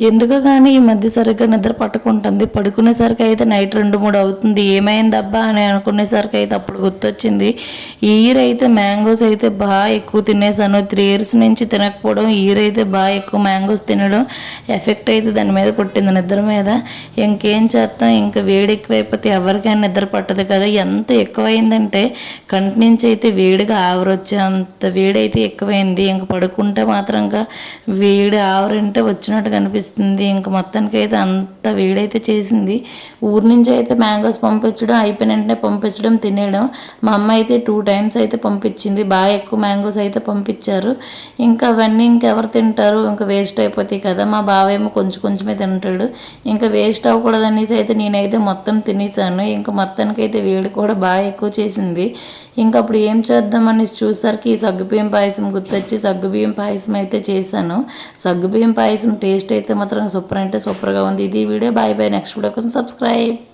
ఎందుకో కానీ ఈ మధ్య సరిగ్గా నిద్ర పట్టుకుంటుంది. పడుకునేసరికి అయితే నైట్ 2, 3 అవుతుంది. ఏమైందబ్బా అని అనుకునేసరికి అయితే అప్పుడు గుర్తొచ్చింది. ఈ ఇయర్ అయితే మ్యాంగోస్ అయితే బాగా ఎక్కువ తినేసాను. 3 ఇయర్స్ నుంచి తినకపోవడం, ఈ ఇయర్ అయితే బాగా ఎక్కువ మ్యాంగోస్ తినడం ఎఫెక్ట్ అయితే దాని మీద కొట్టింది, నిద్ర మీద. ఇంకేం చేస్తాం, ఇంకా వేడి ఎక్కువైపోతే ఎవరికైనా నిద్ర పట్టదు కదా. ఎంత ఎక్కువైందంటే కంటి నుంచి అయితే వేడిగా ఆవిరొచ్చే అంత వేడి అయితే ఎక్కువైంది. ఇంక పడుకుంటే మాత్రంగా వేడి ఆవిరంటే వచ్చినట్టు కనిపిస్తుంది. ఇంక మొత్తానికి అయితే అంత వేడైతే చేసింది. ఊరి నుంచి అయితే మ్యాంగోస్ పంపించడం, అయిపోయిన వెంటనే పంపించడం, తినేయడం. మా అమ్మ అయితే 2 టైమ్స్ అయితే పంపించింది. బాగా ఎక్కువ మ్యాంగోస్ అయితే పంపించారు. ఇంకా అవన్నీ ఇంకెవరు తింటారు, ఇంకా వేస్ట్ అయిపోతాయి కదా. మా బావ ఏమో కొంచెం కొంచెమే తింటాడు. ఇంకా వేస్ట్ అవ్వకూడదు అనేసి అయితే నేనైతే మొత్తం తినేసాను. ఇంకా మొత్తానికి అయితే వేడి కూడా బాగా ఎక్కువ చేసింది. ఇంకా అప్పుడు ఏం చేద్దామని చూసరికి ఈ సగ్గుబియ్యం పాయసం గుర్తొచ్చి సగ్గుబియ్యం పాయసం అయితే చేశాను. సగ్గుబియ్యం పాయసం టేస్ట్ అయితే మాత్రం సూపర్ అంటే సూపర్గా ఉంది. ఇది video. Bye bye. Next video కోసం సబ్స్క్రైబ్.